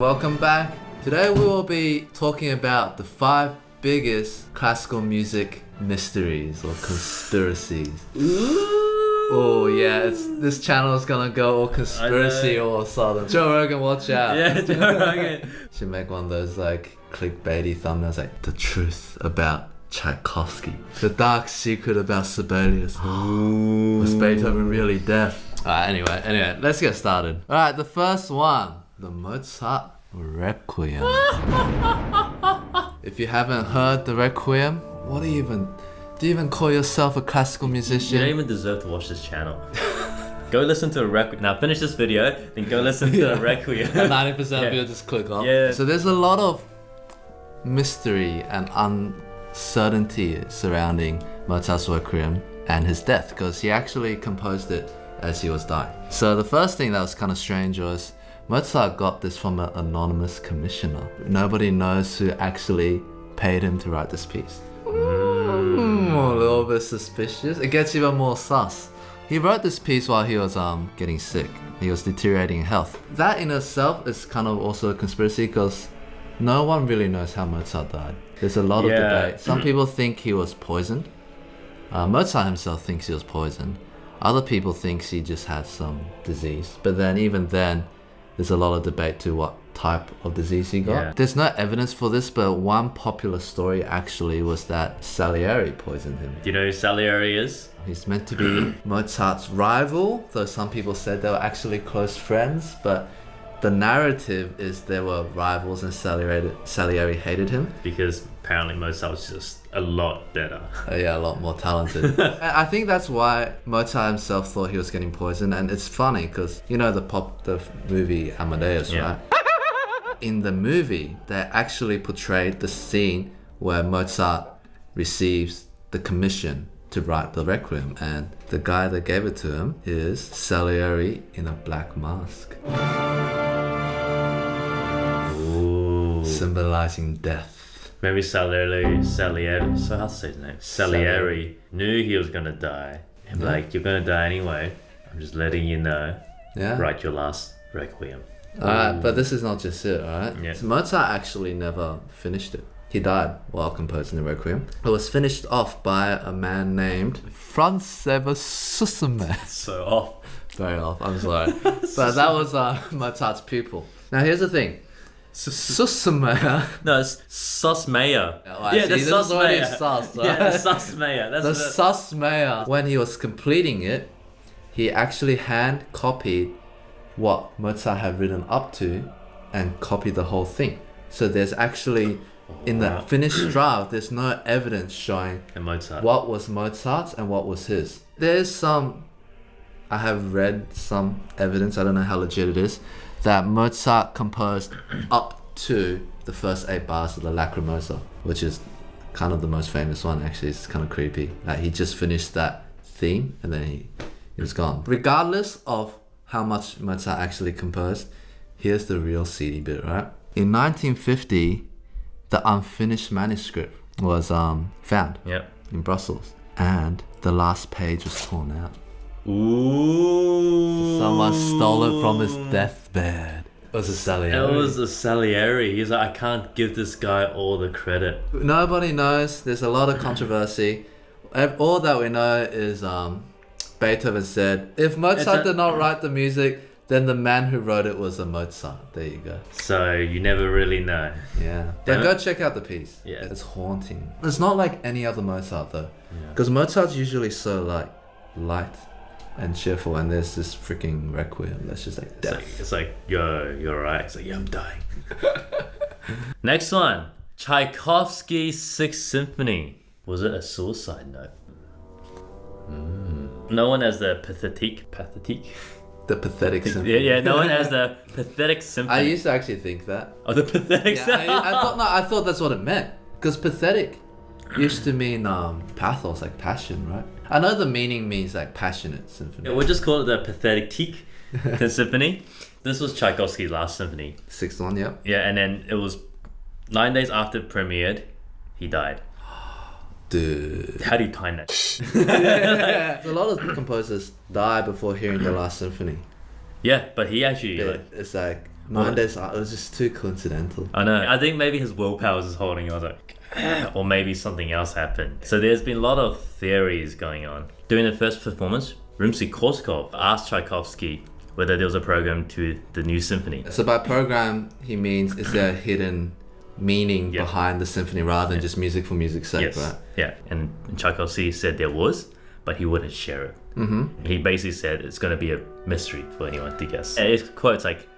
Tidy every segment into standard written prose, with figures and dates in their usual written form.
Welcome back. Today we will be talking about the 5 biggest classical music mysteries or conspiracies. Ooh. Oh yeah, this channel is gonna go all conspiracy all of a sudden. Joe Rogan, watch out. Yeah, Joe Rogan. Should make one of those like clickbaity thumbnails like the truth about Tchaikovsky, the dark secret about Sibelius. Was Beethoven really deaf? Alright, anyway, let's get started. Alright, the first one. The Mozart Requiem. If you haven't heard the Requiem, do you even call yourself a classical musician? You don't even deserve to watch this channel. Go listen to a Requiem. Now finish this video, then go listen to the Requiem. 90% of people just click off. Yeah. So there's a lot of mystery and uncertainty surrounding Mozart's Requiem and his death, because he actually composed it as he was dying. So the first thing that was kind of strange was Mozart got this from an anonymous commissioner. Nobody knows who actually paid him to write this piece. A little bit suspicious. It gets even more sus. He wrote this piece while he was getting sick. He was deteriorating in health. That in itself is kind of also a conspiracy because no one really knows how Mozart died. There's a lot of debate. Some people think he was poisoned. Mozart himself thinks he was poisoned. Other people think he just had some disease. But then even then, there's a lot of debate to what type of disease he got. Yeah. There's no evidence for this, but one popular story actually was that Salieri poisoned him. Do you know who Salieri is? He's meant to be Mozart's rival, though some people said they were actually close friends, but the narrative is they were rivals and Salieri hated him. Because apparently Mozart was just a lot better. Yeah, a lot more talented. I think that's why Mozart himself thought he was getting poisoned, and it's funny because you know the movie Amadeus, Yeah. right? In the movie, they actually portrayed the scene where Mozart receives the commission to write the Requiem, and the guy that gave it to him is Salieri in a black mask. Ooh. Symbolizing death. Maybe Salieri, so how to say his name? Salieri knew he was gonna die. And like, you're gonna die anyway. I'm just letting you know. Yeah. Write your last Requiem. Alright, but this is not just it, alright? Yeah. So Mozart actually never finished it. He died while composing the Requiem. It was finished off by a man named Franz Xaver Sussemer. So off. Very off, I'm sorry. But that was Mozart's pupil. Now here's the thing. Sussemer. No, it's Sussemer. Yeah, the Sussemer. Sus, right? Yeah, Sussemer. That's the Sussemer. When he was completing it, he actually hand copied what Mozart had written up to and copied the whole thing. So there's actually, in the finished draft, there's no evidence showing what was Mozart's and what was his. I have read some evidence, I don't know how legit it is, that Mozart composed up to the first 8 bars of the Lacrimosa, which is kind of the most famous one. Actually, it's kind of creepy. Like he just finished that theme and then he was gone. Regardless of how much Mozart actually composed, here's the real seedy bit, right? In 1950, the unfinished manuscript was found in Brussels, and the last page was torn out. Ooh. Someone stole it from his deathbed. It was a Salieri. It was a Salieri. He's like, I can't give this guy all the credit. Nobody knows. There's a lot of controversy. All that we know is Beethoven said, if Mozart did not write the music, then the man who wrote it was a Mozart. There you go. So you never really know. Yeah. But go check out the piece. Yeah. It's haunting. It's not like any other Mozart though. Because Mozart's usually so like light and cheerful, and there's this freaking Requiem that's just like death. It's like, yo, you're right. It's like, yeah, I'm dying. Next one, Tchaikovsky's 6th Symphony. Was it a suicide note? Known as the pathetic. The pathetic symphony. Yeah, known as the pathetic symphony. I used to actually think that. Oh, the pathetic symphony. I thought that's what it meant. Because pathetic used to mean pathos, like passion, right? I know the meaning means like passionate symphony. Yeah, we'll just call it the pathetic symphony. This was Tchaikovsky's last symphony. 6th one, yeah. Yeah, and then it was 9 days after it premiered, he died. Dude. How do you time that? A lot of composers die before hearing the last symphony. Yeah, but he actually... It's like 9 days, it was just too coincidental. I know. I think maybe his willpower was just holding. I was like, or maybe something else happened. So there's been a lot of theories going on. During the first performance, Rimsky-Korsakov asked Tchaikovsky whether there was a program to the new symphony. So by program, he means is there a hidden meaning Yeah. behind the symphony rather than just music for music's sake, Yes. right? Yeah. And Tchaikovsky said there was, but he wouldn't share it. Mm-hmm. He basically said it's going to be a mystery for anyone to guess. And it quotes like,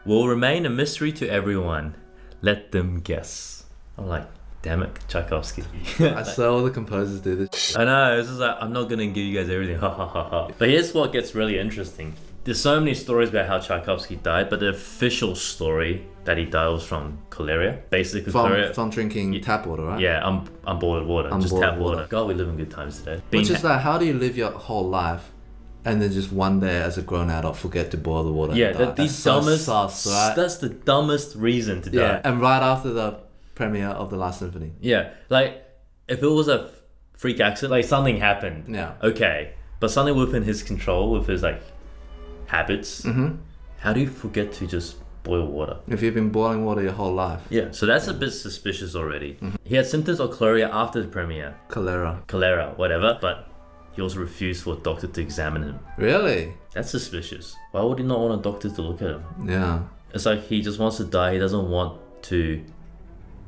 "Will remain a mystery to everyone. Let them guess." I'm like, damn it, Tchaikovsky. I saw all the composers do this. I know, it's just like, I'm not gonna give you guys everything, ha ha ha ha. But here's what gets really interesting. There's so many stories about how Tchaikovsky died, but the official story that he died was from cholera. Basically, cholera. From drinking tap water, right? Yeah, I'm boiled water, just Unboiled tap water. water. God, we live in good times today. Which is like, how do you live your whole life and then just one day as a grown adult forget to boil the water? yeah, and die? that the That's so dumbest. sus, right? That's the dumbest reason to die. Yeah, and right after the premiere of the last symphony. Yeah, like if it was a freak accident, like something happened. Yeah. Okay, but something within his control, with his like habits. Mm-hmm. How do you forget to just boil water? If you've been boiling water your whole life. Yeah, so that's a bit suspicious already. He had symptoms of cholera after the premiere, Cholera. whatever, but he also refused for a doctor to examine him. Really? That's suspicious. Why would he not want a doctor to look at him? Yeah. It's like he just wants to die. He doesn't want to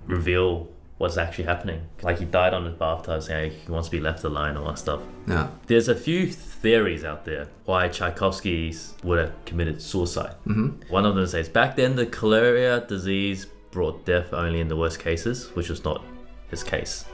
reveal what's actually happening. Like he died on his bathtub saying he wants to be left alone, all that stuff. Yeah. There's a few theories out there why Tchaikovsky would have committed suicide. One of them says back then the cholera disease brought death only in the worst cases, which was not his case,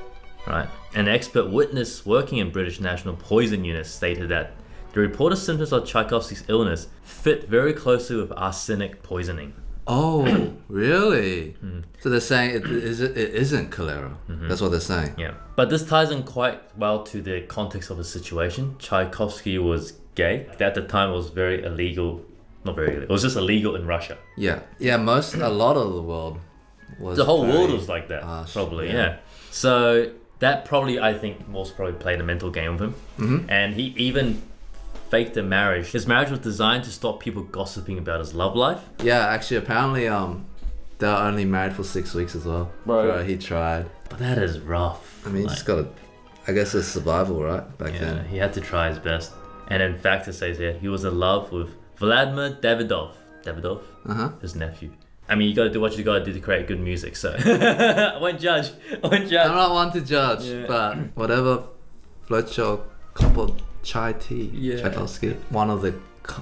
right? An expert witness working in British National Poison Unit stated that the reported symptoms of Tchaikovsky's illness fit very closely with arsenic poisoning. Oh, really? So they're saying it isn't cholera. That's what they're saying. Yeah, but this ties in quite well to the context of the situation. Tchaikovsky was gay. At the time, it was very illegal. Not very illegal. It was just illegal in Russia. Yeah. Yeah, a lot of the world was The whole very world was like that, harsh, probably. yeah. Yeah. So that probably, I think, most probably played a mental game with him. And he even faked a marriage. His marriage was designed to stop people gossiping about his love life. Yeah, actually, apparently, they were only married for 6 weeks as well. Bro. He tried. But that is rough. I mean, he's just got I guess it's survival, right? Back Yeah, then. he had to try his best. And in fact, it says here, he was in love with Vladimir Davidov. Davidov? Uh-huh. His nephew. I mean, you gotta do what you gotta do to create good music, so I won't judge. I'm not one to judge, Yeah. but whatever floats your cup of chai tea, Yeah. Tchaikovsky. One of the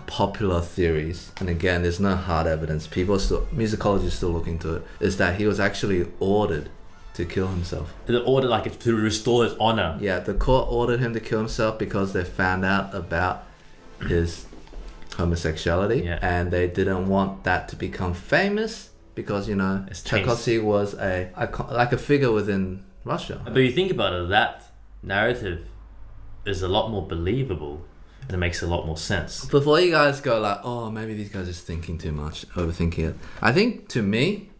popular theories, and again, there's no hard evidence, musicologists still look into it, is that he was actually ordered to kill himself. The order, like, to restore his honor. Yeah, the court ordered him to kill himself because they found out about his homosexuality, Yeah. and they didn't want that to become famous because, It's changed. Tchaikovsky was like a figure within Russia. But you think about it, that narrative is a lot more believable. And it makes a lot more sense. Before you guys go like, oh, maybe these guys are just thinking too much, overthinking it. I think, to me,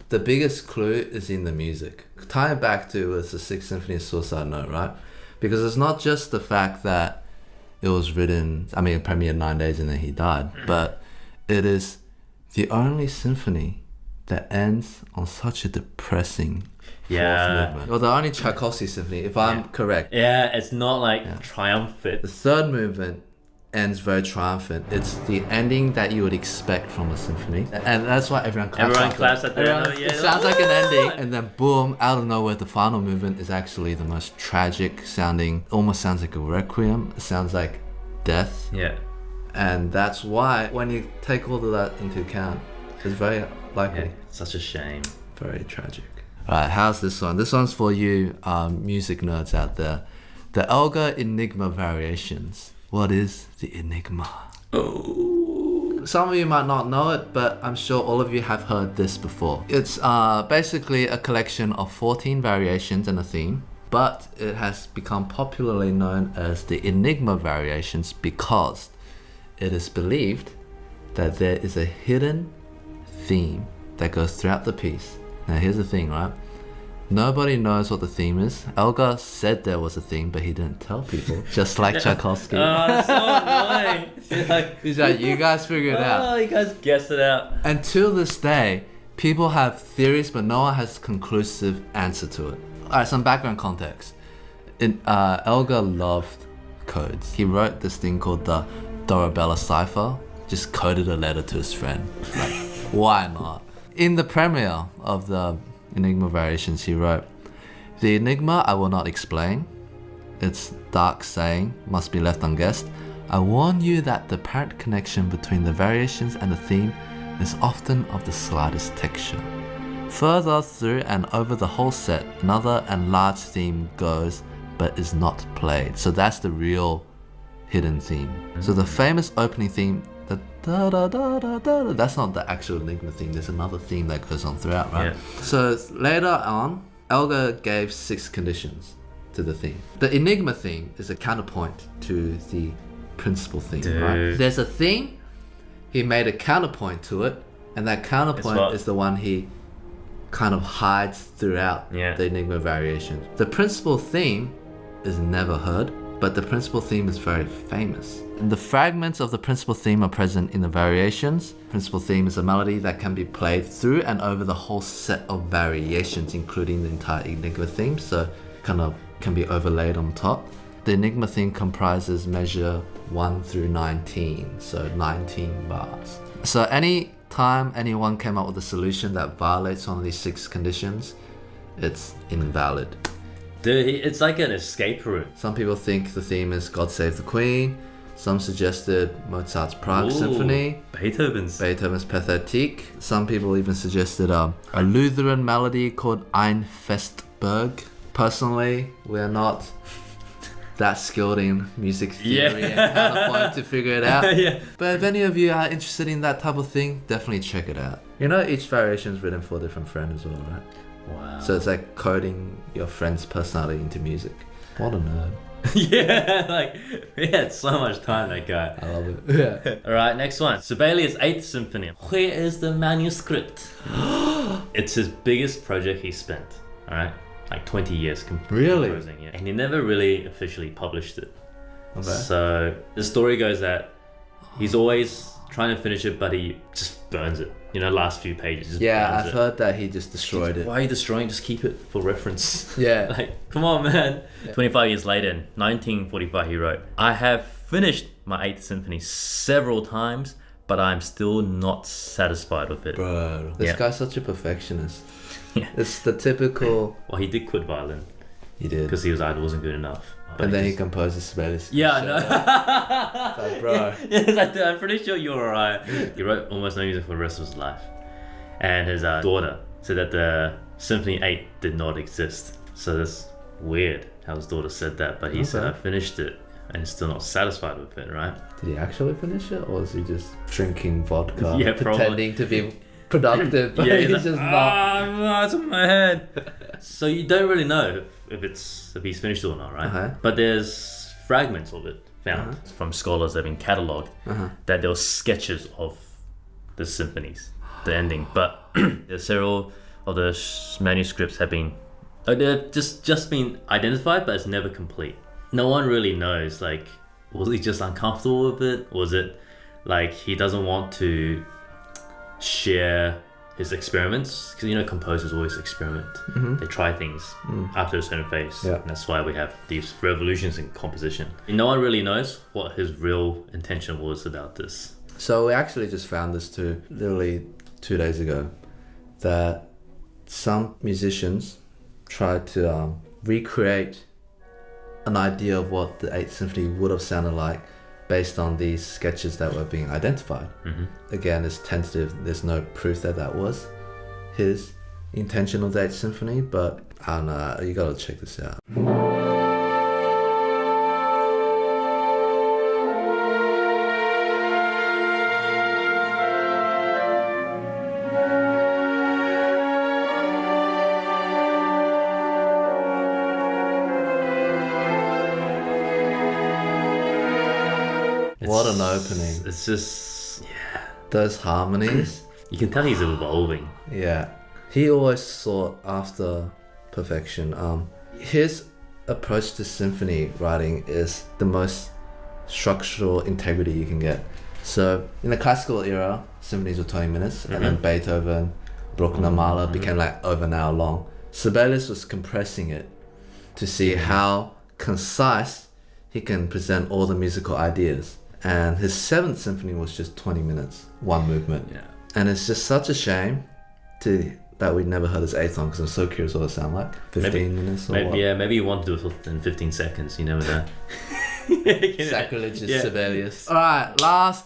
the biggest clue is in the music. Tie it back to it's the Sixth Symphony of Suicide Note, right? Because it's not just the fact that it was written, it premiered 9 days and then he died, but it is the only symphony that ends on such a depressing fourth movement. Well, the only Tchaikovsky symphony, if I'm correct. Yeah, it's not like triumphant. The third movement ends very triumphant. It's the ending that you would expect from a symphony, and that's why everyone claps. at the end. It sounds like an ending, and then boom, out of nowhere, the final movement is actually the most tragic sounding. Almost sounds like a requiem. It sounds like death. Yeah. And that's why, when you take all of that into account, it's very likely. Yeah, such a shame. Very tragic. Alright, how's this one? This one's for you music nerds out there. The Elgar Enigma Variations. What is the Enigma? Oh. Some of you might not know it, but I'm sure all of you have heard this before. It's basically a collection of 14 variations and a theme, but it has become popularly known as the Enigma Variations because it is believed that there is a hidden theme that goes throughout the piece. Now here's the thing, right? Nobody knows what the theme is. Elgar said there was a theme, but he didn't tell people. Just like Tchaikovsky. Oh, it's so annoying. He's like, you guys figure it out. Oh, you guys guessed it out. And till this day, people have theories, but no one has a conclusive answer to it. Alright, some background context. Elgar loved codes. He wrote this thing called the Dorabella cipher, just coded a letter to his friend. Like, why not? In the premiere of the Enigma Variations, he wrote, "The enigma I will not explain. Its dark saying must be left unguessed. I warn you that the apparent connection between the variations and the theme is often of the slightest texture. Further through and over the whole set, another and large theme goes, but is not played." So that's the real hidden theme. So the famous opening theme, the da da da da da, that's not the actual Enigma theme. There's another theme that goes on throughout, right? Yeah. So later on, Elgar gave 6 conditions to the theme. The Enigma theme is a counterpoint to the principal theme, right? There's a theme, he made a counterpoint to it, and that counterpoint is the one he kind of hides throughout the Enigma variation. The principal theme is never heard, but the principal theme is very famous. And the fragments of the principal theme are present in the variations. Principal theme is a melody that can be played through and over the whole set of variations, including the entire Enigma theme, so kind of can be overlaid on top. The Enigma theme comprises measure 1 through 19, so 19 bars. So any time anyone came up with a solution that violates one of these 6 conditions, it's invalid. Dude, it's like an escape route. Some people think the theme is God Save the Queen. Some suggested Mozart's Prague Symphony. Beethoven's Pathetique. Some people even suggested a Lutheran melody called Ein Festberg. Personally, we're not that skilled in music theory and counterpoint to figure it out. But if any of you are interested in that type of thing, definitely check it out. You know, each variation is written for a different friend as well, right? Wow. So it's like coding your friend's personality into music. What a nerd. We had so much time, that guy. I love it. Yeah. Alright, next one. Sibelius' 8th Symphony. Where is the manuscript? It's his biggest project he spent. Alright? Like 20 years composing. Yeah. And he never really officially published it. Okay. So the story goes that he's always trying to finish it, but he just burns it. You know, last few pages. I've heard that he just destroyed it. Why are you destroying? Just keep it for reference. Yeah. Like, come on, man. Yeah. 25 years later, in 1945, he wrote, "I have finished my 8th Symphony several times, but I'm still not satisfied with it." Bro, this guy's such a perfectionist. Yeah. It's the typical... Well, he did quit violin. He did. Because he was like, it wasn't good enough. But and then he composes Sibelius. Yeah, I know. Like, bro. I'm pretty sure you're alright. He wrote almost no music for the rest of his life. And his daughter said that the Symphony 8 did not exist. So that's weird how his daughter said that. But he said, I finished it and he's still not satisfied with it, right? Did he actually finish it? Or was he just drinking vodka, probably. pretending to be productive? But he's just not. It's in my head. So you don't really know if he's finished it or not, right? But there's fragments of it found from scholars that have been catalogued that there were sketches of the symphonies, the ending. But there's several of the manuscripts have been they've just been identified, but it's never complete. No one really knows. Like, was he just uncomfortable with it? Was it like he doesn't want to share his experiments? Because, you know, composers always experiment. They try things after a certain phase. And that's why we have these revolutions in composition. And no one really knows what his real intention was about this. So we actually just found this too, literally 2 days ago, that some musicians tried to recreate an idea of what the 8th Symphony would have sounded like based on these sketches that were being identified. Again, it's tentative. There's no proof that that was his intention of the 8th Symphony, but I don't know. You gotta check this out. What an opening. It's just, those harmonies. You can tell he's evolving. Yeah. He always sought after perfection. His approach to symphony writing is the most structural integrity you can get. So in the classical era, symphonies were 20 minutes, and then Beethoven, Bruckner, Mahler became like over an hour long. Sibelius was compressing it to see how concise he can present all the musical ideas. And his 7th symphony was just 20 minutes, one movement. Yeah. And it's just such a shame that we never heard his 8th one, because I'm so curious what it sound like. 15 minutes or maybe, what? yeah, maybe you want to do it in 15 seconds. You never know. Sacrilegious Sibelius. Alright, last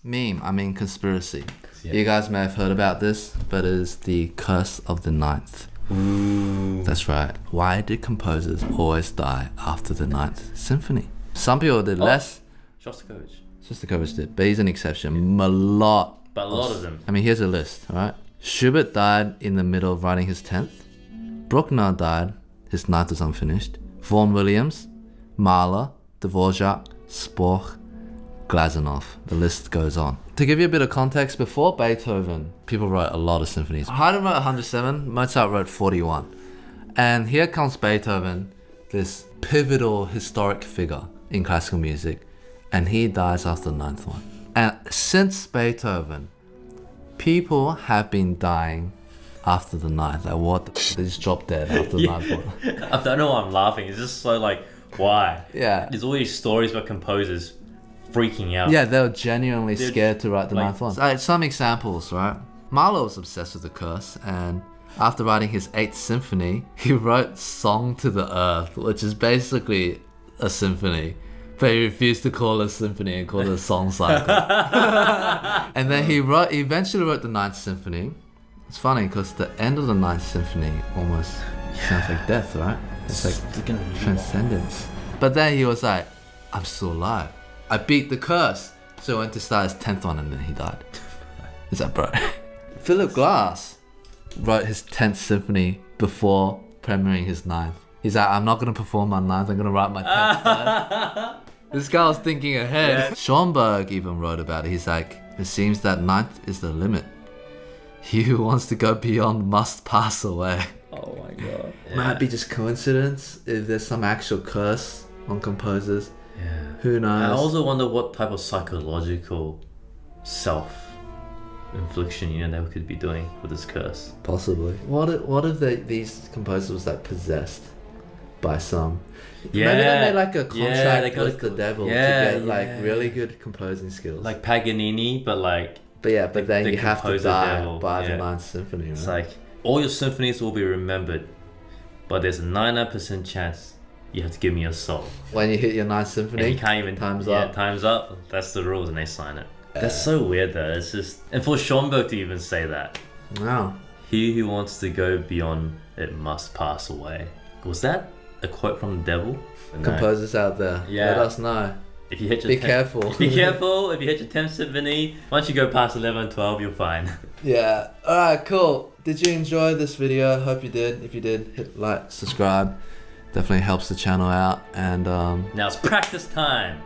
conspiracy. Yeah. You guys may have heard about this, but it is the curse of the 9th. Ooh. That's right. Why do composers always die after the 9th symphony? Some people did less. Shostakovich did, but he's an exception. But a lot of them. I mean, here's a list, alright? Schubert died in the middle of writing his 10th. Bruckner died, his 9th was unfinished. Vaughan Williams, Mahler, Dvorak, Spohr, Glazunov. The list goes on. To give you a bit of context, before Beethoven, people wrote a lot of symphonies. Haydn wrote 107, Mozart wrote 41. And here comes Beethoven, this pivotal historic figure in classical music, and he dies after the 9th one. And since Beethoven, people have been dying after the 9th. Like what? They just drop dead after the 9th one. I don't know why I'm laughing. It's just so like, why? Yeah. There's all these stories about composers freaking out. Yeah, they were genuinely scared to write the like, 9th one. So, some examples, right? Mahler was obsessed with the curse, and after writing his 8th symphony, he wrote Song to the Earth, which is basically a symphony. But he refused to call it a symphony and called it a song cycle. And then he eventually wrote the 9th symphony. It's funny because the end of the 9th symphony almost sounds like death, right? It's like transcendence. But then he was like, I'm still alive. I beat the curse. So he went to start his 10th one and then he died. Is that bro? Philip Glass wrote his 10th symphony before premiering his 9th. He's like, I'm not going to perform my 9th, I'm going to write my 10th first. This guy was thinking ahead. Yeah. Schoenberg even wrote about it. He's like, it seems that 9th is the limit. He who wants to go beyond must pass away. Oh my god. Yeah. Might be just coincidence if there's some actual curse on composers. Yeah. Who knows? I also wonder what type of psychological self-infliction, they could be doing with this curse. Possibly. What if these composers was like possessed by some? Yeah. Maybe they made like a contract with the devil to get like really good composing skills. Like Paganini, but then you have to die devil. by the 9th symphony, right? It's like all your symphonies will be remembered, but there's a 99% chance you have to give me your soul. When you hit your 9th symphony, and you can't even time's up. Time's up. That's the rules, and they sign it. That's so weird, though. It's just, and for Schoenberg to even say that, wow. He who wants to go beyond it must pass away. Was that a quote from the devil? Composers out there, let us know. If you hit your be careful. Be careful. If you hit your 10th symphony, once you go past 11 and 12, you're fine. Yeah. Alright, cool. Did you enjoy this video? Hope you did. If you did, hit like, subscribe. Definitely helps the channel out. And now it's practice time.